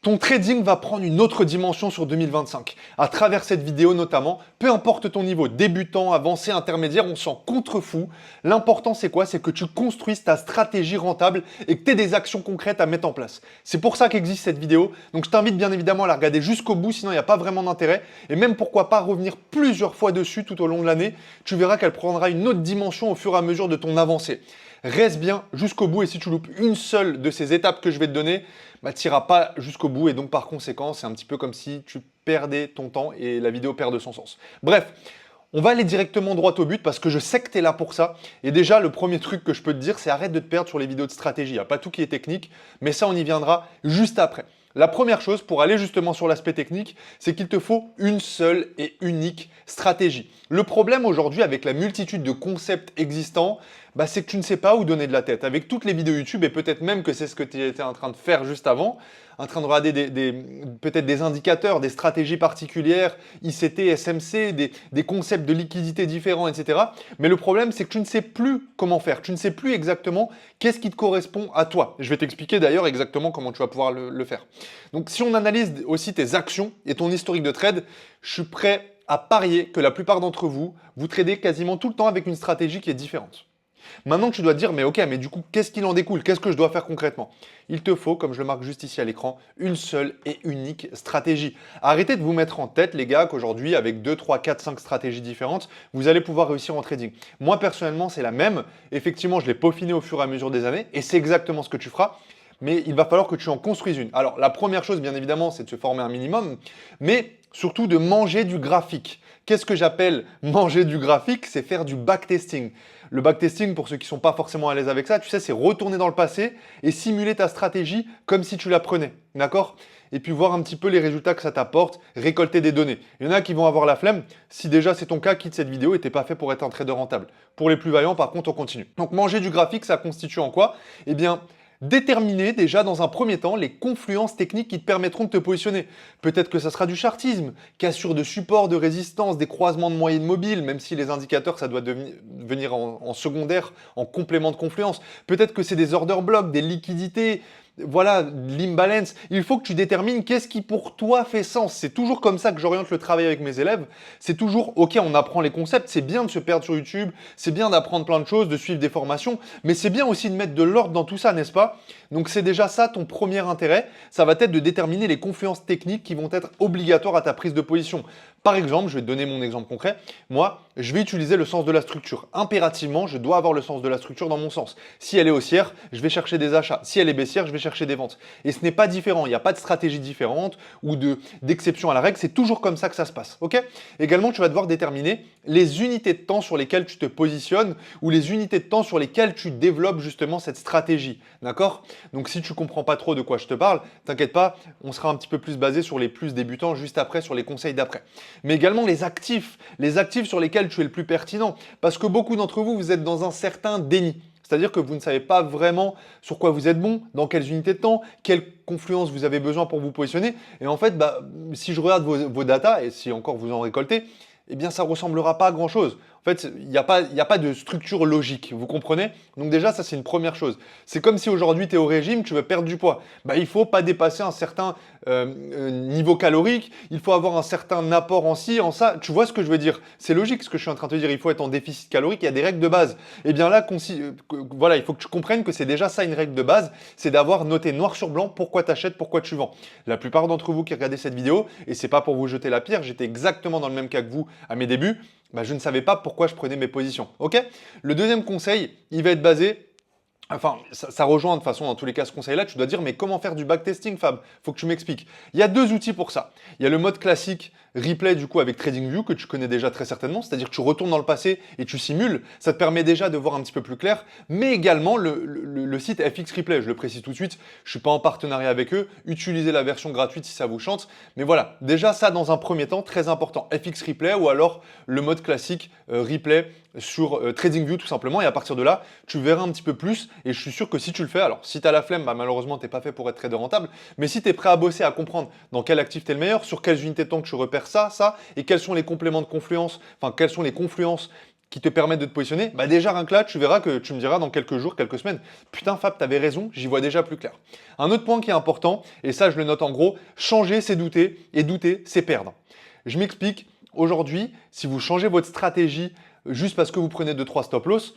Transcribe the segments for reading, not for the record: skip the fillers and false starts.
Ton trading va prendre une autre dimension sur 2025. À travers cette vidéo notamment, peu importe ton niveau, débutant, avancé, intermédiaire, on s'en contrefou. L'important c'est quoi? C'est que tu construises ta stratégie rentable et que tu aies des actions concrètes à mettre en place. C'est pour ça qu'existe cette vidéo. Donc je t'invite bien évidemment à la regarder jusqu'au bout, sinon il n'y a pas vraiment d'intérêt. Et même pourquoi pas revenir plusieurs fois dessus tout au long de l'année. Tu verras qu'elle prendra une autre dimension au fur et à mesure de ton avancée. Reste bien jusqu'au bout et si tu loupes une seule de ces étapes que je vais te donner, bah, tu n'iras pas jusqu'au bout et donc par conséquent, c'est un petit peu comme si tu perdais ton temps et la vidéo perd de son sens. Bref, on va aller directement droit au but parce que je sais que tu es là pour ça. Et déjà, le premier truc que je peux te dire, c'est arrête de te perdre sur les vidéos de stratégie. Il n'y a pas tout qui est technique, mais ça, on y viendra juste après. La première chose, pour aller justement sur l'aspect technique, c'est qu'il te faut une seule et unique stratégie. Le problème aujourd'hui avec la multitude de concepts existants, bah, c'est que tu ne sais pas où donner de la tête. Avec toutes les vidéos YouTube, et peut-être même que c'est ce que tu étais en train de faire juste avant, en train de regarder peut-être des indicateurs, des stratégies particulières, ICT, SMC, des concepts de liquidité différents, etc. Mais le problème, c'est que tu ne sais plus comment faire. Tu ne sais plus exactement qu'est-ce qui te correspond à toi. Je vais t'expliquer d'ailleurs exactement comment tu vas pouvoir le faire. Donc, si on analyse aussi tes actions et ton historique de trade, je suis prêt à parier que la plupart d'entre vous, vous tradez quasiment tout le temps avec une stratégie qui est différente. Maintenant, tu dois te dire, mais ok, mais du coup, qu'est-ce qu'il en découle? Qu'est-ce que je dois faire concrètement? Il te faut, comme je le marque juste ici à l'écran, une seule et unique stratégie. Arrêtez de vous mettre en tête, les gars, qu'aujourd'hui, avec 2, 3, 4, 5 stratégies différentes, vous allez pouvoir réussir en trading. Moi, personnellement, c'est la même. Effectivement, je l'ai peaufiné au fur et à mesure des années et c'est exactement ce que tu feras. Mais il va falloir que tu en construises une. Alors, la première chose, bien évidemment, c'est de se former un minimum, mais surtout de manger du graphique. Qu'est-ce que j'appelle manger du graphique? C'est faire du backtesting. Le backtesting, pour ceux qui ne sont pas forcément à l'aise avec ça, tu sais, c'est retourner dans le passé et simuler ta stratégie comme si tu la prenais. D'accord? Et puis voir un petit peu les résultats que ça t'apporte, récolter des données. Il y en a qui vont avoir la flemme. Si déjà c'est ton cas, quitte cette vidéo et t'es pas fait pour être un trader rentable. Pour les plus vaillants, par contre, on continue. Donc manger du graphique, ça constitue en quoi? Eh bien, déterminer déjà dans un premier temps les confluences techniques qui te permettront de te positionner. Peut-être que ça sera du chartisme, cassure de support, de résistance, des croisements de moyennes mobiles, même si les indicateurs, ça doit venir en secondaire, en complément de confluence. Peut-être que c'est des order blocks, des liquidités, voilà, l'imbalance. Il faut que tu détermines qu'est-ce qui pour toi fait sens. C'est toujours comme ça que j'oriente le travail avec mes élèves. C'est toujours, ok, on apprend les concepts, c'est bien de se perdre sur YouTube, c'est bien d'apprendre plein de choses, de suivre des formations, mais c'est bien aussi de mettre de l'ordre dans tout ça, n'est-ce pas? Donc c'est déjà ça ton premier intérêt. Ça va être de déterminer les confluences techniques qui vont être obligatoires à ta prise de position. Par exemple, je vais te donner mon exemple concret. Moi, je vais utiliser le sens de la structure. Impérativement, je dois avoir le sens de la structure dans mon sens. Si elle est haussière, je vais chercher des achats. Si elle est baissière, je vais chercher des ventes. Et ce n'est pas différent. Il n'y a pas de stratégie différente ou d'exception à la règle. C'est toujours comme ça que ça se passe. Ok? Également, tu vas devoir déterminer les unités de temps sur lesquelles tu te positionnes ou les unités de temps sur lesquelles tu développes justement cette stratégie. D'accord? Donc, si tu comprends pas trop de quoi je te parle, t'inquiète pas, on sera un petit peu plus basé sur les plus débutants juste après, sur les conseils d'après. Mais également les actifs sur lesquels tu es le plus pertinent. Parce que beaucoup d'entre vous, vous êtes dans un certain déni. C'est-à-dire que vous ne savez pas vraiment sur quoi vous êtes bon, dans quelles unités de temps, quelle confluence vous avez besoin pour vous positionner. Et en fait, bah, si je regarde vos datas, et si encore vous en récoltez, eh bien ça ne ressemblera pas à grand-chose. En fait, il n'y a pas de structure logique, vous comprenez? Donc déjà, ça c'est une première chose. C'est comme si aujourd'hui tu es au régime, tu veux perdre du poids. Bah, il ne faut pas dépasser un certain niveau calorique, il faut avoir un certain apport en ci, en ça. Tu vois ce que je veux dire? C'est logique ce que je suis en train de te dire, il faut être en déficit calorique, il y a des règles de base. Eh bien là, voilà, il faut que tu comprennes que c'est déjà ça une règle de base, c'est d'avoir noté noir sur blanc pourquoi tu achètes, pourquoi tu vends. La plupart d'entre vous qui regardez cette vidéo, et c'est pas pour vous jeter la pierre, j'étais exactement dans le même cas que vous à mes débuts, bah, je ne savais pas pourquoi je prenais mes positions. Ok? Le deuxième conseil, il va être basé. Enfin, ça rejoint de toute façon dans tous les cas ce conseil-là, tu dois dire mais comment faire du backtesting Fab? Faut que tu m'expliques. Il y a deux outils pour ça. Il y a le mode classique replay du coup avec TradingView que tu connais déjà très certainement, c'est-à-dire que tu retournes dans le passé et tu simules. Ça te permet déjà de voir un petit peu plus clair, mais également le site FX Replay, je le précise tout de suite, je suis pas en partenariat avec eux, utilisez la version gratuite si ça vous chante. Mais voilà, déjà ça dans un premier temps, très important, FX Replay ou alors le mode classique replay sur TradingView tout simplement et à partir de là, tu verras un petit peu plus et je suis sûr que si tu le fais, alors si tu as la flemme, bah, malheureusement tu n'es pas fait pour être trader rentable, mais si tu es prêt à bosser, à comprendre dans quel actif tu es le meilleur, sur quelles unités de temps que tu repères ça, et quels sont les compléments de confluence, enfin quelles sont les confluences qui te permettent de te positionner, bah déjà rien que là, tu verras que tu me diras dans quelques jours, quelques semaines, putain Fab, t'avais raison, j'y vois déjà plus clair. Un autre point qui est important, et ça je le note en gros, changer c'est douter, et douter c'est perdre. Je m'explique, aujourd'hui, si vous changez votre stratégie juste parce que vous prenez 2-3 stop loss,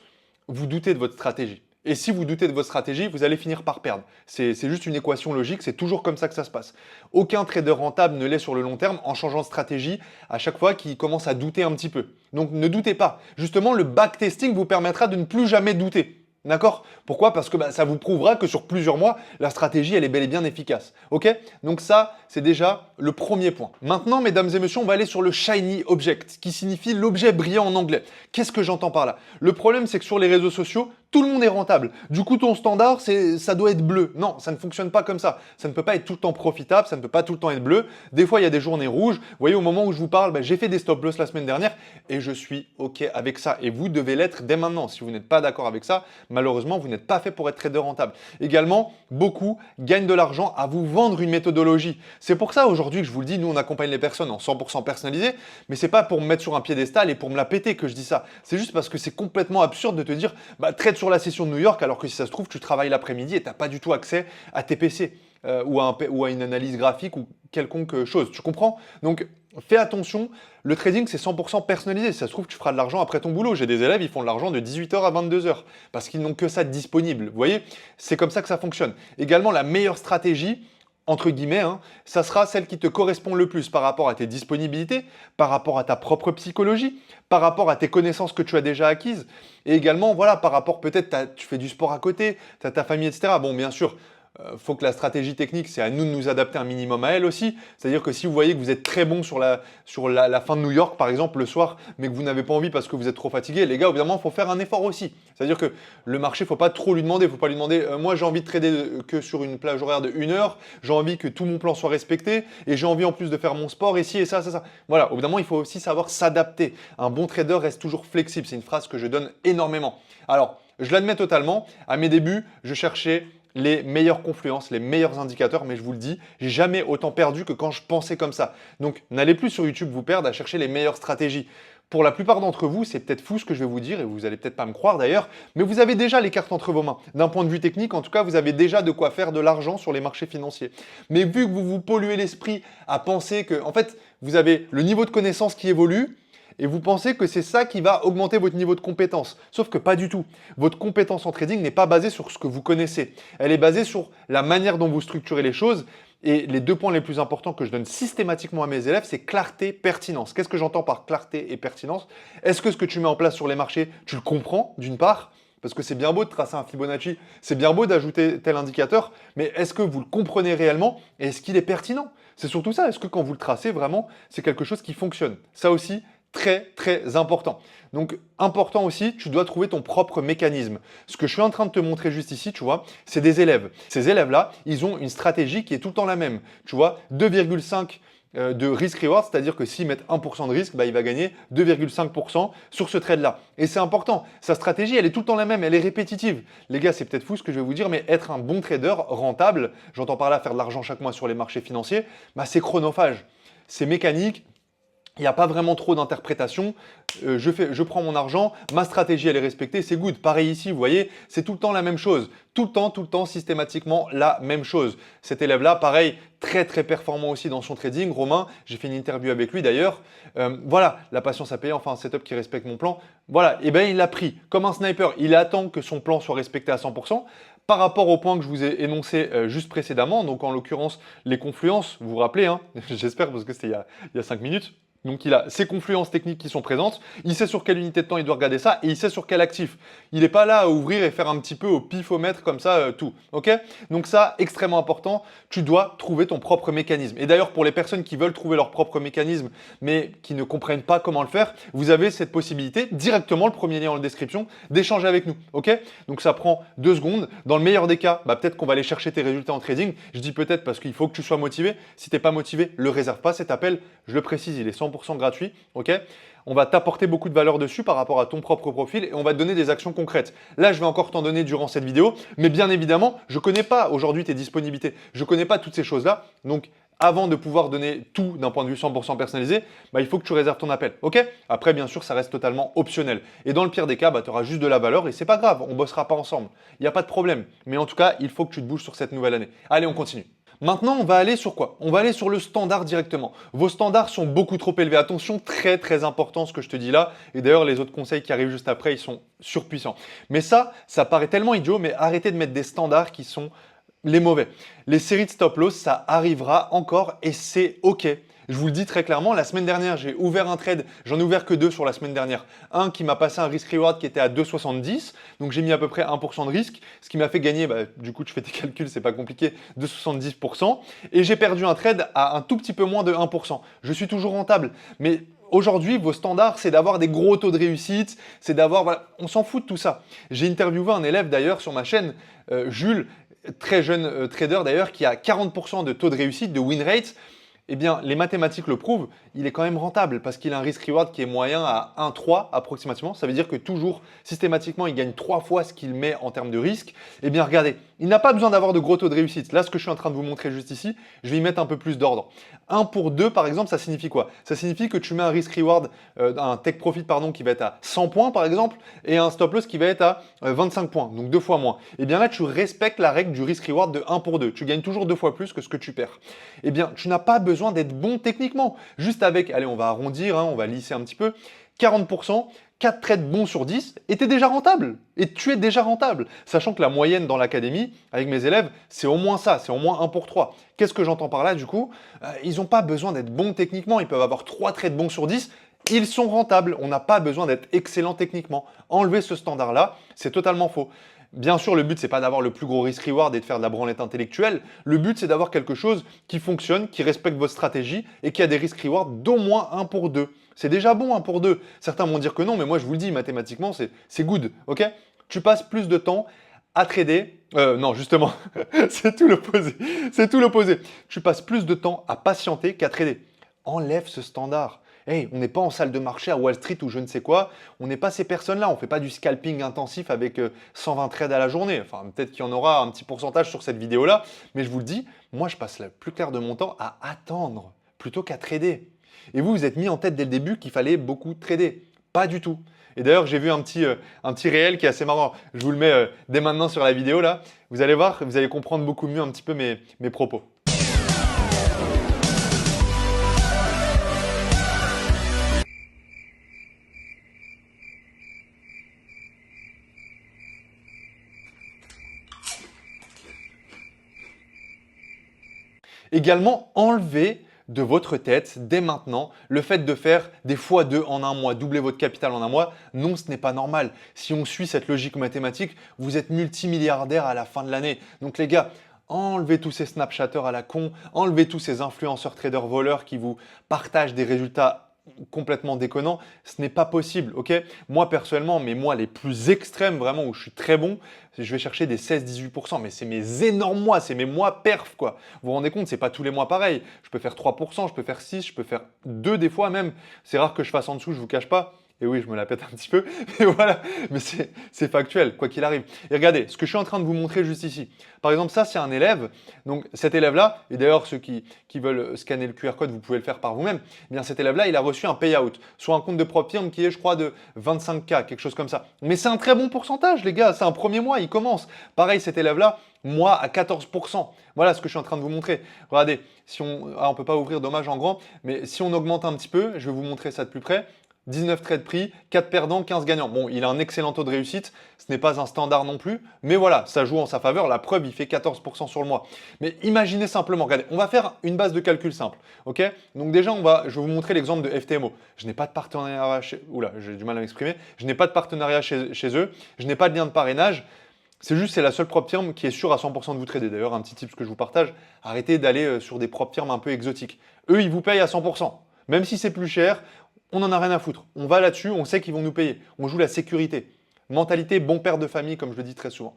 vous doutez de votre stratégie. Et si vous doutez de votre stratégie, vous allez finir par perdre. C'est juste une équation logique, c'est toujours comme ça que ça se passe. Aucun trader rentable ne l'est sur le long terme en changeant de stratégie à chaque fois qu'il commence à douter un petit peu. Donc ne doutez pas. Justement, le backtesting vous permettra de ne plus jamais douter. D'accord? Pourquoi? Parce que ça vous prouvera que sur plusieurs mois, la stratégie, elle est bel et bien efficace. Ok? Donc ça, c'est déjà le premier point. Maintenant, mesdames et messieurs, on va aller sur le shiny object, qui signifie l'objet brillant en anglais. Qu'est-ce que j'entends par là? Le problème, c'est que sur les réseaux sociaux, tout le monde est rentable. Du coup, ton standard, ça doit être bleu. Non, ça ne fonctionne pas comme ça. Ça ne peut pas être tout le temps profitable, ça ne peut pas tout le temps être bleu. Des fois, il y a des journées rouges. Vous voyez, au moment où je vous parle, j'ai fait des stop loss la semaine dernière et je suis OK avec ça. Et vous devez l'être dès maintenant. Si vous n'êtes pas d'accord avec ça, malheureusement, vous n'êtes pas fait pour être trader rentable. Également, beaucoup gagnent de l'argent à vous vendre une méthodologie. C'est pour ça aujourd'hui que je vous le dis, nous, on accompagne les personnes en 100% personnalisé, mais c'est pas pour me mettre sur un piédestal et pour me la péter que je dis ça. C'est juste parce que c'est complètement absurde de te dire, trade sur la session de New York, alors que si ça se trouve, tu travailles l'après-midi et tu n'as pas du tout accès à tes PC ou à une analyse graphique ou quelconque chose. Tu comprends? Donc, fais attention, le trading, c'est 100% personnalisé. Si ça se trouve, tu feras de l'argent après ton boulot. J'ai des élèves, ils font de l'argent de 18h à 22h parce qu'ils n'ont que ça de disponible. Vous voyez? C'est comme ça que ça fonctionne. Également, la meilleure stratégie, entre guillemets, ça sera celle qui te correspond le plus par rapport à tes disponibilités, par rapport à ta propre psychologie, par rapport à tes connaissances que tu as déjà acquises, et également, voilà, par rapport peut-être, tu fais du sport à côté, tu as ta famille, etc. Bon, bien sûr, faut que la stratégie technique, c'est à nous de nous adapter un minimum à elle aussi. C'est-à-dire que si vous voyez que vous êtes très bon sur la fin de New York, par exemple, le soir, mais que vous n'avez pas envie parce que vous êtes trop fatigué, les gars, évidemment, il faut faire un effort aussi. C'est-à-dire que le marché, il ne faut pas trop lui demander. Il ne faut pas lui demander, moi, j'ai envie de trader que sur une plage horaire de 1 heure, j'ai envie que tout mon plan soit respecté, et j'ai envie en plus de faire mon sport ici et ça, ça, ça. Voilà, évidemment, il faut aussi savoir s'adapter. Un bon trader reste toujours flexible. C'est une phrase que je donne énormément. Alors, je l'admets totalement. À mes débuts, je cherchais les meilleures confluences, les meilleurs indicateurs, mais je vous le dis, j'ai jamais autant perdu que quand je pensais comme ça. Donc, n'allez plus sur YouTube vous perdre à chercher les meilleures stratégies. Pour la plupart d'entre vous, c'est peut-être fou ce que je vais vous dire, et vous allez peut-être pas me croire d'ailleurs, mais vous avez déjà les cartes entre vos mains. D'un point de vue technique, en tout cas, vous avez déjà de quoi faire de l'argent sur les marchés financiers. Mais vu que vous vous polluez l'esprit à penser que, en fait, vous avez le niveau de connaissance qui évolue, et vous pensez que c'est ça qui va augmenter votre niveau de compétence. Sauf que pas du tout. Votre compétence en trading n'est pas basée sur ce que vous connaissez. Elle est basée sur la manière dont vous structurez les choses. Et les 2 points les plus importants que je donne systématiquement à mes élèves, c'est clarté, pertinence. Qu'est-ce que j'entends par clarté et pertinence? Est-ce que ce que tu mets en place sur les marchés, tu le comprends d'une part? Parce que c'est bien beau de tracer un Fibonacci, c'est bien beau d'ajouter tel indicateur, mais est-ce que vous le comprenez réellement et est-ce qu'il est pertinent? C'est surtout ça. Est-ce que quand vous le tracez, vraiment, c'est quelque chose qui fonctionne? Ça aussi, très, très important. Donc, important aussi, tu dois trouver ton propre mécanisme. Ce que je suis en train de te montrer juste ici, tu vois, c'est des élèves. Ces élèves-là, ils ont une stratégie qui est tout le temps la même. Tu vois, 2,5 de risk-reward, c'est-à-dire que s'ils mettent 1% de risque, il va gagner 2,5% sur ce trade-là. Et c'est important. Sa stratégie, elle est tout le temps la même, elle est répétitive. Les gars, c'est peut-être fou ce que je vais vous dire, mais être un bon trader rentable, j'entends par là faire de l'argent chaque mois sur les marchés financiers, c'est chronophage, c'est mécanique. Il n'y a pas vraiment trop d'interprétation. Je prends mon argent, ma stratégie elle est respectée, c'est good. Pareil ici, vous voyez, c'est tout le temps la même chose. Tout le temps, systématiquement la même chose. Cet élève-là, pareil, très très performant aussi dans son trading. Romain, j'ai fait une interview avec lui d'ailleurs. Voilà, la patience a payé, enfin un setup qui respecte mon plan. Voilà, et bien il l'a pris comme un sniper. Il attend que son plan soit respecté à 100%. Par rapport au point que je vous ai énoncé juste précédemment, donc en l'occurrence les confluences, vous vous rappelez, j'espère parce que c'était il y a 5 minutes. Donc il a ses confluences techniques qui sont présentes, il sait sur quelle unité de temps il doit regarder ça et il sait sur quel actif. Il n'est pas là à ouvrir et faire un petit peu au pifomètre comme ça tout, ok? Donc ça, extrêmement important, tu dois trouver ton propre mécanisme. Et d'ailleurs pour les personnes qui veulent trouver leur propre mécanisme mais qui ne comprennent pas comment le faire, vous avez cette possibilité directement, le premier lien en description, d'échanger avec nous, ok? Donc ça prend 2 secondes. Dans le meilleur des cas, peut-être qu'on va aller chercher tes résultats en trading. Je dis peut-être parce qu'il faut que tu sois motivé. Si tu n'es pas motivé, le réserve pas cet appel. Je le précise, il est 100% gratuit, ok? On va t'apporter beaucoup de valeur dessus par rapport à ton propre profil et on va te donner des actions concrètes. Là, je vais encore t'en donner durant cette vidéo, mais bien évidemment, je ne connais pas aujourd'hui tes disponibilités. Je ne connais pas toutes ces choses-là. Donc, avant de pouvoir donner tout d'un point de vue 100% personnalisé, il faut que tu réserves ton appel. Ok? Après, bien sûr, ça reste totalement optionnel. Et dans le pire des cas, tu auras juste de la valeur et c'est pas grave, on bossera pas ensemble. Il n'y a pas de problème. Mais en tout cas, il faut que tu te bouges sur cette nouvelle année. Allez, on continue. Maintenant, on va aller sur quoi? On va aller sur le standard directement. Vos standards sont beaucoup trop élevés. Attention, très très important ce que je te dis là. Et d'ailleurs, les autres conseils qui arrivent juste après, ils sont surpuissants. Mais ça paraît tellement idiot, mais arrêtez de mettre des standards qui sont les mauvais. Les séries de stop loss, ça arrivera encore et c'est OK. Je vous le dis très clairement, la semaine dernière, j'ai ouvert un trade, j'en ai ouvert que 2 sur la semaine dernière. Un qui m'a passé un risk-reward qui était à 2,70, donc j'ai mis à peu près 1% de risque, ce qui m'a fait gagner, du coup tu fais tes calculs, c'est pas compliqué, de 70%. Et j'ai perdu un trade à un tout petit peu moins de 1%. Je suis toujours rentable, mais aujourd'hui, vos standards, c'est d'avoir des gros taux de réussite, c'est d'avoir, voilà, on s'en fout de tout ça. J'ai interviewé un élève d'ailleurs sur ma chaîne, Jules, très jeune trader d'ailleurs, qui a 40% de taux de réussite, de win rate. Eh bien, les mathématiques le prouvent, il est quand même rentable parce qu'il a un risk-reward qui est moyen à 1,3 approximativement. Ça veut dire que toujours, systématiquement, il gagne 3 fois ce qu'il met en termes de risque. Eh bien, regardez, il n'a pas besoin d'avoir de gros taux de réussite. Là, ce que je suis en train de vous montrer juste ici, je vais y mettre un peu plus d'ordre. 1 pour 2, par exemple, ça signifie quoi? Ça signifie que tu mets un risk-reward, un take profit, pardon, qui va être à 100 points, par exemple, et un stop-loss qui va être à 25 points, donc 2 fois moins. Eh bien là, tu respectes la règle du risk-reward de 1 pour 2. Tu gagnes toujours 2 fois plus que ce que tu perds. Eh bien, tu n'as pas besoin d'être bon techniquement. Juste avec, allez, on va arrondir, on va lisser un petit peu, 40%, 4 trades bons sur 10, et tu es déjà rentable. Et tu es déjà rentable. Sachant que la moyenne dans l'académie, avec mes élèves, c'est au moins ça, c'est au moins 1 pour 3. Qu'est-ce que j'entends par là du coup? Ils n'ont pas besoin d'être bons techniquement, ils peuvent avoir 3 trades bons sur 10, ils sont rentables. On n'a pas besoin d'être excellent techniquement. Enlever ce standard-là, c'est totalement faux. Bien sûr, le but, c'est pas d'avoir le plus gros risk-reward et de faire de la branlette intellectuelle. Le but, c'est d'avoir quelque chose qui fonctionne, qui respecte votre stratégie et qui a des risk-rewards d'au moins 1 pour 2. C'est déjà bon 1 pour 2. Certains vont dire que non, mais moi, je vous le dis, mathématiquement, c'est good. Ok? Tu passes plus de temps à trader. Non, justement, c'est tout l'opposé. C'est tout l'opposé. Tu passes plus de temps à patienter qu'à trader. Enlève ce standard. Hey, on n'est pas en salle de marché à Wall Street ou je ne sais quoi. On n'est pas ces personnes-là. On ne fait pas du scalping intensif avec 120 trades à la journée. Enfin, peut-être qu'il y en aura un petit pourcentage sur cette vidéo-là. Mais je vous le dis, moi, je passe le plus clair de mon temps à attendre plutôt qu'à trader. Et vous êtes mis en tête dès le début qu'il fallait beaucoup trader. Pas du tout. Et d'ailleurs, j'ai vu un petit réel qui est assez marrant. Je vous le mets dès maintenant sur la vidéo là. Vous allez voir, vous allez comprendre beaucoup mieux un petit peu mes propos. Également, enlevez de votre tête dès maintenant le fait de faire des x2 en un mois, doubler votre capital en un mois. Non, ce n'est pas normal. Si on suit cette logique mathématique, vous êtes multimilliardaire à la fin de l'année. Donc les gars, enlevez tous ces Snapchatters à la con, enlevez tous ces influenceurs traders voleurs qui vous partagent des résultats complètement déconnants. Ce n'est pas possible, ok? Moi personnellement, mes mois les plus extrêmes vraiment où je suis très bon, je vais chercher des 16-18%, mais c'est mes énormes mois, c'est mes mois perf quoi. Vous vous rendez compte, c'est pas tous les mois pareil. Je peux faire 3%, je peux faire 6, je peux faire 2 des fois même. C'est rare que je fasse en dessous, je vous cache pas. Et oui, je me la pète un petit peu, mais voilà, mais c'est factuel, quoi qu'il arrive. Et regardez, ce que je suis en train de vous montrer juste ici. Par exemple, ça, c'est un élève. Donc, cet élève-là, et d'ailleurs, ceux qui veulent scanner le QR code, vous pouvez le faire par vous-même. Eh bien, cet élève-là, il a reçu un payout sur un compte de propre firme qui est, je crois, de 25K, quelque chose comme ça. Mais c'est un très bon pourcentage, les gars. C'est un premier mois, il commence. Pareil, cet élève-là, moi à 14%. Voilà ce que je suis en train de vous montrer. Regardez, si on peut pas ouvrir, dommage en grand, mais si on augmente un petit peu, je vais vous montrer ça de plus près. 19 trades pris, 4 perdants, 15 gagnants. Bon, il a un excellent taux de réussite, ce n'est pas un standard non plus, mais voilà, ça joue en sa faveur. La preuve, il fait 14% sur le mois. Mais imaginez simplement, regardez, on va faire une base de calcul simple, ok? Donc déjà, je vais vous montrer l'exemple de FTMO. Je n'ai pas de partenariat chez... Oula, j'ai du mal à m'exprimer. Je n'ai pas de partenariat chez eux, je n'ai pas de lien de parrainage. C'est la seule propre firme qui est sûre à 100% de vous trader. D'ailleurs, un petit tip que je vous partage, arrêtez d'aller sur des propres firmes un peu exotiques. Eux, ils vous payent à 100%. Même si c'est plus cher, on n'en a rien à foutre. On va là-dessus, on sait qu'ils vont nous payer. On joue la sécurité. Mentalité bon père de famille, comme je le dis très souvent.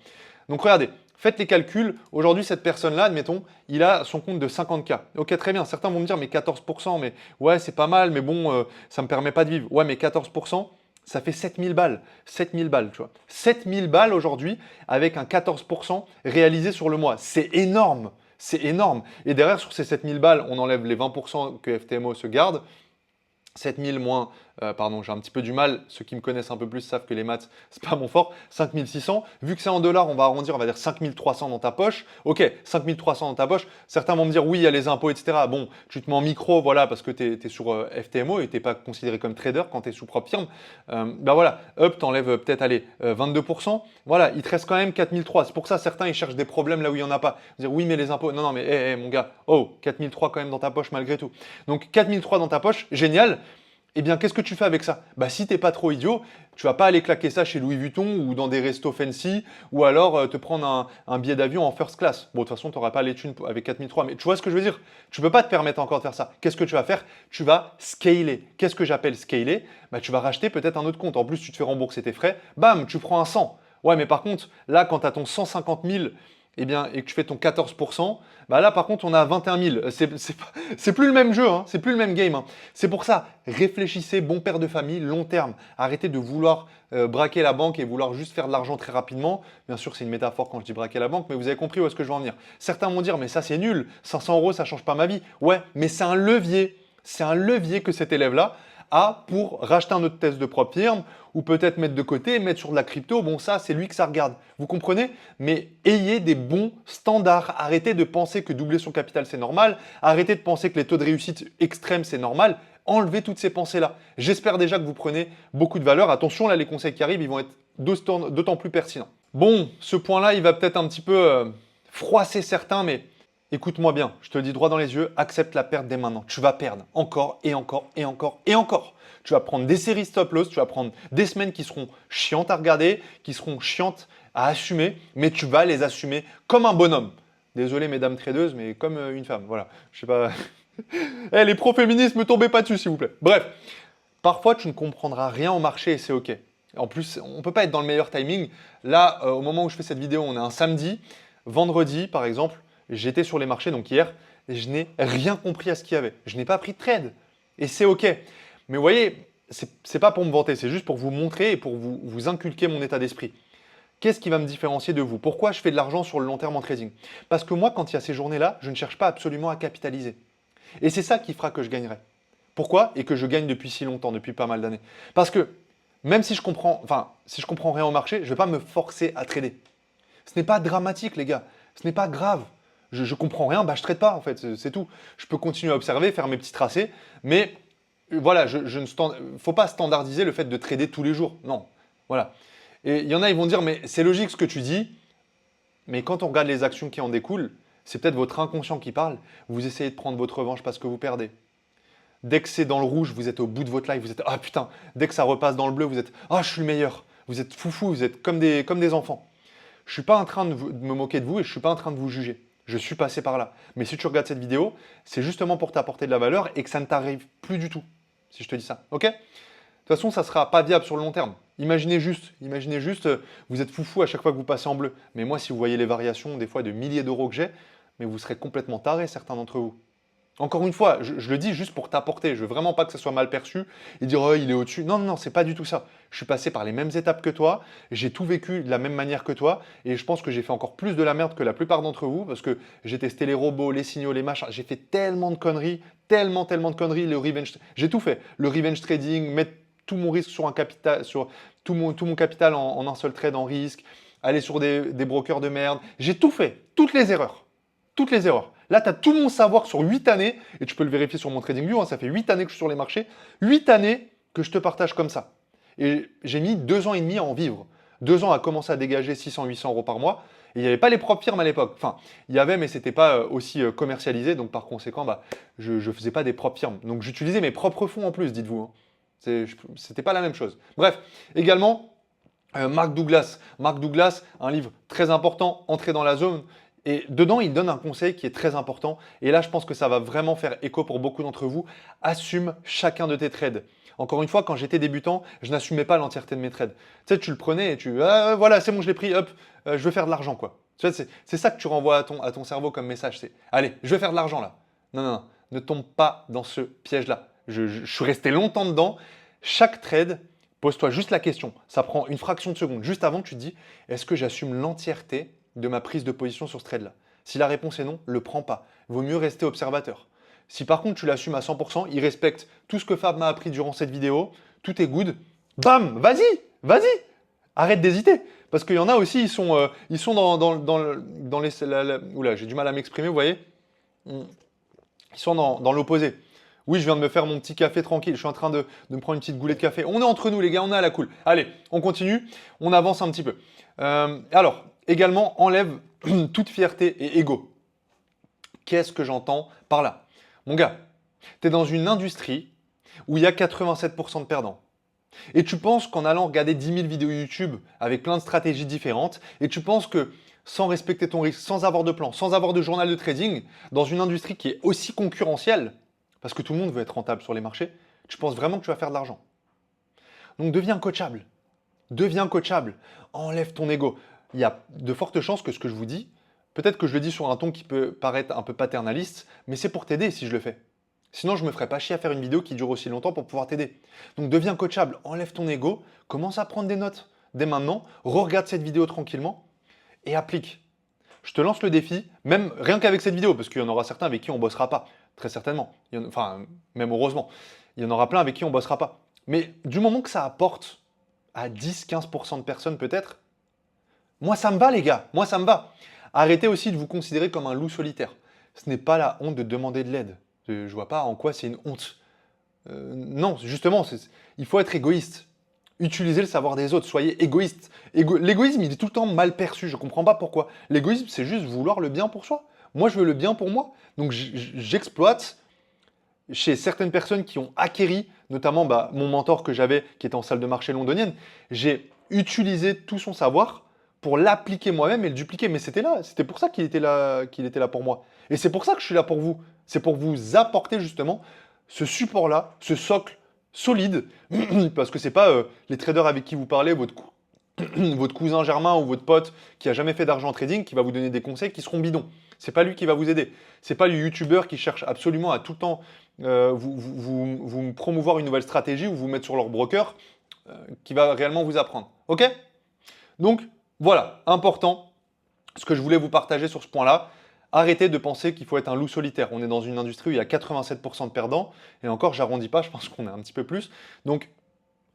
Donc regardez, faites les calculs. Aujourd'hui, cette personne-là, admettons, il a son compte de 50K. Ok, très bien. Certains vont me dire, mais 14%, mais ouais, c'est pas mal, mais bon, ça ne me permet pas de vivre. Ouais, mais 14%, ça fait 7000 balles. 7000 balles, tu vois. 7000 balles aujourd'hui avec un 14% réalisé sur le mois. C'est énorme. C'est énorme. Et derrière, sur ces 7000 balles, on enlève les 20% que FTMO se garde. 7000 moins, pardon, j'ai un petit peu du mal, ceux qui me connaissent un peu plus savent que les maths, c'est pas mon fort, 5600, vu que c'est en dollars, on va arrondir, on va dire 5300 dans ta poche, ok, 5300 dans ta poche, certains vont me dire oui, il y a les impôts, etc. Bon, tu te mets en micro, voilà, parce que tu es sur FTMO et tu n'es pas considéré comme trader quand tu es sous propre firme, bah voilà, hop, t'enlèves peut-être, allez, 22%, voilà, il te reste quand même 4003, c'est pour ça certains, ils cherchent des problèmes là où il n'y en a pas, dire oui, mais les impôts, non, non, mais mon gars, oh, 4003 quand même dans ta poche malgré tout. Donc 4003 dans ta poche, génial. Eh bien, qu'est-ce que tu fais avec ça? Bah, si t'es pas trop idiot, tu vas pas aller claquer ça chez Louis Vuitton ou dans des restos fancy ou alors te prendre un billet d'avion en first class. Bon, de toute façon, tu n'auras pas les thunes avec 4003, mais tu vois ce que je veux dire? Tu peux pas te permettre encore de faire ça. Qu'est-ce que tu vas faire? Tu vas scaler. Qu'est-ce que j'appelle scaler? Bah, tu vas racheter peut-être un autre compte. En plus, tu te fais rembourser tes frais. Bam, tu prends un 100. Ouais, mais par contre, là, quand tu as ton 150 000 eh bien, et que tu fais ton 14%, bah là par contre on a 21 000. C'est plus le même jeu, hein, c'est plus le même game. Hein. C'est pour ça, réfléchissez, bon père de famille, long terme. Arrêtez de vouloir braquer la banque et vouloir juste faire de l'argent très rapidement. Bien sûr, c'est une métaphore quand je dis braquer la banque, mais vous avez compris où est-ce que je veux en venir. Certains vont dire, mais ça c'est nul, 500 euros ça ne change pas ma vie. Ouais, mais c'est un levier. C'est un levier que cet élève-là a pour racheter un autre test de propre firme ou peut-être mettre de côté, mettre sur de la crypto. Bon, ça, c'est lui que ça regarde. Vous comprenez? Mais ayez des bons standards. Arrêtez de penser que doubler son capital, c'est normal. Arrêtez de penser que les taux de réussite extrêmes, c'est normal. Enlevez toutes ces pensées-là. J'espère déjà que vous prenez beaucoup de valeur. Attention, là, les conseils qui arrivent, ils vont être d'autant plus pertinents. Bon, ce point-là, il va peut-être un petit peu froisser certains, mais écoute-moi bien, je te le dis droit dans les yeux, accepte la perte dès maintenant. Tu vas perdre encore et encore et encore et encore. Tu vas prendre des séries stop loss, tu vas prendre des semaines qui seront chiantes à regarder, qui seront chiantes à assumer, mais tu vas les assumer comme un bonhomme. Désolé mesdames tradeuses, mais comme une femme, voilà. Je sais pas. Eh, les pro-féministes, me tombez pas dessus s'il vous plaît. Bref, parfois tu ne comprendras rien au marché et c'est ok. En plus, on ne peut pas être dans le meilleur timing. Là, au moment où je fais cette vidéo, on est un samedi. Vendredi, par exemple, j'étais sur les marchés, donc hier, et je n'ai rien compris à ce qu'il y avait. Je n'ai pas pris de trade. Et c'est OK. Mais vous voyez, c'est pas pour me vanter, c'est juste pour vous montrer et pour vous inculquer mon état d'esprit. Qu'est-ce qui va me différencier de vous? Pourquoi je fais de l'argent sur le long terme en trading? Parce que moi, quand il y a ces journées-là, je ne cherche pas absolument à capitaliser. Et c'est ça qui fera que je gagnerai. Pourquoi? Et que je gagne depuis si longtemps, depuis pas mal d'années. Parce que même si je comprends rien au marché, je ne vais pas me forcer à trader. Ce n'est pas dramatique, les gars. Ce n'est pas grave. Je comprends rien, bah je trade pas en fait, c'est tout. Je peux continuer à observer, faire mes petits tracés, mais voilà, faut pas standardiser le fait de trader tous les jours. Non, voilà. Et il y en a, ils vont dire, mais c'est logique ce que tu dis, mais quand on regarde les actions qui en découlent, c'est peut-être votre inconscient qui parle. Vous essayez de prendre votre revanche parce que vous perdez. Dès que c'est dans le rouge, vous êtes au bout de votre life, vous êtes ah putain. Dès que ça repasse dans le bleu, vous êtes ah je suis le meilleur. Vous êtes foufou, vous êtes comme des enfants. Je ne suis pas en train de me moquer de vous et je ne suis pas en train de vous juger. Je suis passé par là. Mais si tu regardes cette vidéo, c'est justement pour t'apporter de la valeur et que ça ne t'arrive plus du tout, si je te dis ça. Ok? De toute façon, ça ne sera pas viable sur le long terme. Imaginez juste, vous êtes foufou à chaque fois que vous passez en bleu. Mais moi, si vous voyez les variations, des fois de milliers d'euros que j'ai, mais vous serez complètement tarés, certains d'entre vous. Encore une fois, je le dis juste pour t'apporter. Je veux vraiment pas que ça soit mal perçu et dire oh, il est au-dessus. Non, non, non, c'est pas du tout ça. Je suis passé par les mêmes étapes que toi. J'ai tout vécu de la même manière que toi. Et je pense que j'ai fait encore plus de la merde que la plupart d'entre vous parce que j'ai testé les robots, les signaux, les machins. J'ai fait tellement de conneries, tellement de conneries. Le revenge, j'ai tout fait. Le revenge trading, mettre tout mon risque sur un capital, sur tout mon capital en un seul trade en risque, aller sur des brokers de merde. J'ai tout fait. Toutes les erreurs. Toutes les erreurs. Là, tu as tout mon savoir sur 8 années, et tu peux le vérifier sur mon TradingView, hein, ça fait 8 années que je suis sur les marchés, 8 années que je te partage comme ça. Et j'ai mis 2 ans et demi à en vivre. 2 ans à commencer à dégager 600-800 euros par mois. Et il n'y avait pas les propres firmes à l'époque. Enfin, il y avait, mais ce n'était pas aussi commercialisé, donc par conséquent, bah, je ne faisais pas des propres firmes. Donc j'utilisais mes propres fonds en plus, dites-vous. Hein. Ce n'était pas la même chose. Bref, également, Mark Douglas. Mark Douglas, un livre très important, Entrer dans la zone. Et dedans, il donne un conseil qui est très important. Et là, je pense que ça va vraiment faire écho pour beaucoup d'entre vous. Assume chacun de tes trades. Encore une fois, quand j'étais débutant, je n'assumais pas l'entièreté de mes trades. Tu sais, tu le prenais et voilà, c'est bon, je l'ai pris, hop, je veux faire de l'argent, quoi. Tu vois, c'est ça que tu renvoies à ton cerveau comme message. C'est, allez, je veux faire de l'argent, là. Non, non, non, ne tombe pas dans ce piège-là. Je suis resté longtemps dedans. Chaque trade, pose-toi juste la question. Ça prend une fraction de seconde. Juste avant, tu te dis, est-ce que j'assume l'entièreté de ma prise de position sur ce trade-là? Si la réponse est non, le prends pas. Il vaut mieux rester observateur. Si par contre tu l'assumes à 100%, il respecte tout ce que Fab m'a appris durant cette vidéo, tout est good, bam, vas-y, vas-y, arrête d'hésiter. Parce qu'il y en a aussi, ils sont dans les... Oula, j'ai du mal à m'exprimer, vous voyez. Ils sont dans l'opposé. Oui, je viens de me faire mon petit café tranquille. Je suis en train de me prendre une petite goulée de café. On est entre nous, les gars, on est à la cool. Allez, on continue. On avance un petit peu. Alors, également, enlève toute fierté et ego. Qu'est-ce que j'entends par là? Mon gars, tu es dans une industrie où il y a 87% de perdants. Et tu penses qu'en allant regarder 10 000 vidéos YouTube avec plein de stratégies différentes, et tu penses que sans respecter ton risque, sans avoir de plan, sans avoir de journal de trading, dans une industrie qui est aussi concurrentielle, parce que tout le monde veut être rentable sur les marchés, tu penses vraiment que tu vas faire de l'argent. Donc deviens coachable. Deviens coachable. Enlève ton ego. Il y a de fortes chances que ce que je vous dis, peut-être que je le dis sur un ton qui peut paraître un peu paternaliste, mais c'est pour t'aider si je le fais. Sinon, je ne me ferais pas chier à faire une vidéo qui dure aussi longtemps pour pouvoir t'aider. Donc deviens coachable, enlève ton ego, commence à prendre des notes dès maintenant, re-regarde cette vidéo tranquillement et applique. Je te lance le défi, même rien qu'avec cette vidéo, parce qu'il y en aura certains avec qui on ne bossera pas, très certainement. Enfin, même heureusement. Il y en aura plein avec qui on ne bossera pas. Mais du moment que ça apporte à 10-15% de personnes peut-être, moi ça me va les gars, moi ça me va. Arrêtez aussi de vous considérer comme un loup solitaire. Ce n'est pas la honte de demander de l'aide. Je ne vois pas en quoi c'est une honte. Non, justement, il faut être égoïste. Utilisez le savoir des autres, soyez égoïste. L'égoïsme, il est tout le temps mal perçu, je ne comprends pas pourquoi. L'égoïsme, c'est juste vouloir le bien pour soi. Moi, je veux le bien pour moi. Donc, j'exploite chez certaines personnes qui ont acquéri, notamment mon mentor que j'avais, qui était en salle de marché londonienne, j'ai utilisé tout son savoir pour l'appliquer moi-même et le dupliquer. Mais c'était là, c'était pour ça qu'il était là pour moi. Et c'est pour ça que je suis là pour vous. C'est pour vous apporter justement ce support-là, ce socle solide, parce que c'est pas les traders avec qui vous parlez, votre cousin Germain ou votre pote qui a jamais fait d'argent en trading qui va vous donner des conseils qui seront bidons. C'est pas lui qui va vous aider. C'est pas le youtubeur qui cherche absolument à tout le temps vous promouvoir une nouvelle stratégie ou vous mettre sur leur broker qui va réellement vous apprendre. Ok? Donc voilà, important, ce que je voulais vous partager sur ce point-là. Arrêtez de penser qu'il faut être un loup solitaire. On est dans une industrie où il y a 87% de perdants. Et encore, j'arrondis pas, je pense qu'on est un petit peu plus. Donc,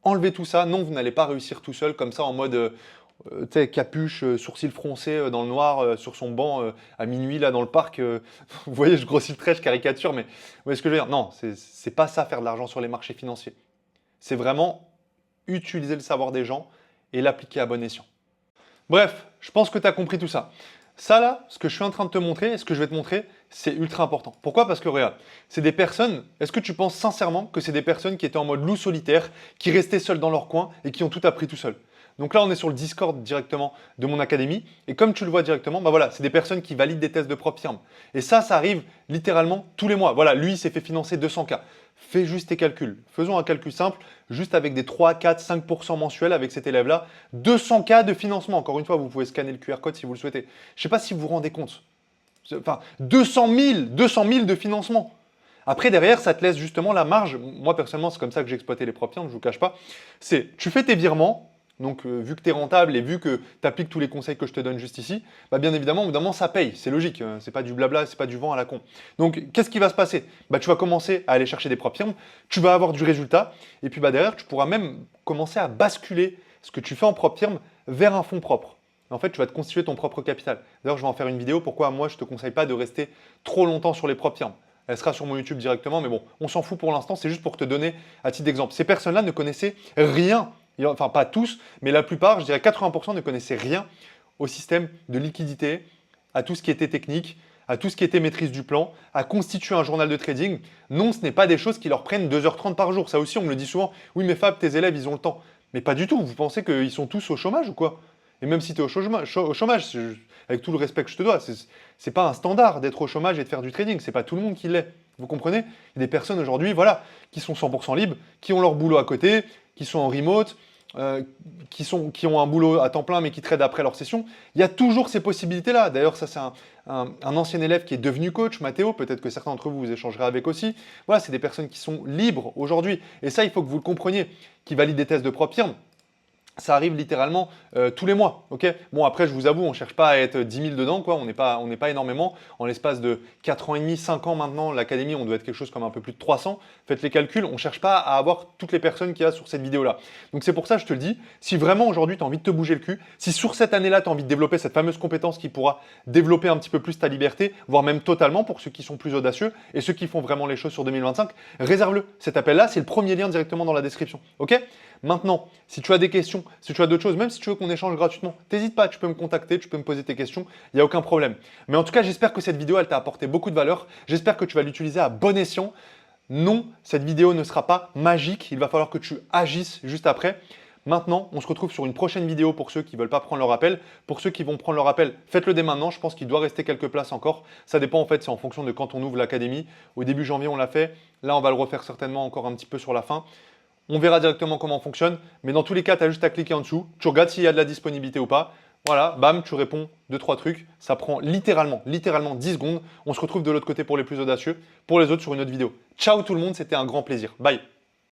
enlevez tout ça. Non, vous n'allez pas réussir tout seul, comme ça, en mode capuche, sourcils froncés dans le noir, sur son banc à minuit, là, dans le parc. Vous voyez, je grossis le trait, je caricature, mais vous voyez ce que je veux dire? Non, c'est pas ça, faire de l'argent sur les marchés financiers. C'est vraiment utiliser le savoir des gens et l'appliquer à bon escient. Bref, je pense que tu as compris tout ça. Ça là, ce que je suis en train de te montrer, ce que je vais te montrer, c'est ultra important. Pourquoi? Parce que regarde, c'est des personnes, est-ce que tu penses sincèrement que c'est des personnes qui étaient en mode loup solitaire, qui restaient seuls dans leur coin et qui ont tout appris tout seuls? Donc là, on est sur le Discord directement de mon académie. Et comme tu le vois directement, voilà, c'est des personnes qui valident des tests de propre firme. Et ça arrive littéralement tous les mois. Voilà, lui, il s'est fait financer 200K. Fais juste tes calculs. Faisons un calcul simple, juste avec des 3, 4, 5% mensuels avec cet élève-là. 200K de financement. Encore une fois, vous pouvez scanner le QR code si vous le souhaitez. Je ne sais pas si vous vous rendez compte. Enfin, 200 000 de financement. Après, derrière, ça te laisse justement la marge. Moi, personnellement, c'est comme ça que j'ai exploité les propres firmes, je ne vous cache pas. C'est, tu fais tes virements. Donc, vu que tu es rentable et vu que tu appliques tous les conseils que je te donne juste ici, bien évidemment, au bout d'un moment, ça paye. C'est logique. C'est pas du blabla, c'est pas du vent à la con. Donc, qu'est-ce qui va se passer? Tu vas commencer à aller chercher des propres firmes, tu vas avoir du résultat, et puis derrière, tu pourras même commencer à basculer ce que tu fais en propre firme vers un fonds propre. En fait, tu vas te constituer ton propre capital. D'ailleurs, je vais en faire une vidéo. Pourquoi moi, je ne te conseille pas de rester trop longtemps sur les propres firmes. Elle sera sur mon YouTube directement, mais bon, on s'en fout pour l'instant. C'est juste pour te donner à titre d'exemple. Ces personnes-là ne connaissaient rien. Enfin, pas tous, mais la plupart, je dirais 80% ne connaissaient rien au système de liquidité, à tout ce qui était technique, à tout ce qui était maîtrise du plan, à constituer un journal de trading. Non, ce n'est pas des choses qui leur prennent 2h30 par jour. Ça aussi, on me le dit souvent. Oui, mais Fab, tes élèves, ils ont le temps. Mais pas du tout. Vous pensez qu'ils sont tous au chômage ou quoi? Et même si tu es au chômage, avec tout le respect que je te dois, c'est pas un standard d'être au chômage et de faire du trading. C'est pas tout le monde qui l'est. Vous comprenez? Il y a des personnes aujourd'hui, voilà, qui sont 100% libres, qui ont leur boulot à côté, qui sont en remote, qui ont un boulot à temps plein mais qui tradent après leur session. Il y a toujours ces possibilités-là. D'ailleurs, ça c'est un ancien élève qui est devenu coach, Mathéo, peut-être que certains d'entre vous vous échangerez avec aussi. Voilà, c'est des personnes qui sont libres aujourd'hui. Et ça, il faut que vous le compreniez, qui valident des tests de propre firme. ça arrive littéralement tous les mois, ok? Bon, après, je vous avoue, on ne cherche pas à être 10 000 dedans, quoi. On n'est pas énormément. En l'espace de 4 ans et demi, 5 ans maintenant, l'académie, on doit être quelque chose comme un peu plus de 300. Faites les calculs, on ne cherche pas à avoir toutes les personnes qu'il y a sur cette vidéo-là. Donc c'est pour ça, je te le dis, si vraiment aujourd'hui, tu as envie de te bouger le cul, si sur cette année-là, tu as envie de développer cette fameuse compétence qui pourra développer un petit peu plus ta liberté, voire même totalement pour ceux qui sont plus audacieux et ceux qui font vraiment les choses sur 2025, réserve-le. Cet appel-là, c'est le premier lien directement dans la description, ok? Maintenant, si tu as des questions, si tu as d'autres choses, même si tu veux qu'on échange gratuitement, n'hésite pas, tu peux me contacter, tu peux me poser tes questions, il n'y a aucun problème. Mais en tout cas, j'espère que cette vidéo, elle t'a apporté beaucoup de valeur. J'espère que tu vas l'utiliser à bon escient. Non, cette vidéo ne sera pas magique. Il va falloir que tu agisses juste après. Maintenant, on se retrouve sur une prochaine vidéo pour ceux qui ne veulent pas prendre leur appel. Pour ceux qui vont prendre leur appel, faites-le dès maintenant. Je pense qu'il doit rester quelques places encore. Ça dépend en fait, c'est en fonction de quand on ouvre l'académie. Au début janvier, on l'a fait. Là, on va le refaire certainement encore un petit peu sur la fin. On verra directement comment on fonctionne. Mais dans tous les cas, tu as juste à cliquer en dessous. Tu regardes s'il y a de la disponibilité ou pas. Voilà, bam, tu réponds 2-3 trucs. Ça prend littéralement 10 secondes. On se retrouve de l'autre côté pour les plus audacieux. Pour les autres, sur une autre vidéo. Ciao tout le monde, c'était un grand plaisir. Bye.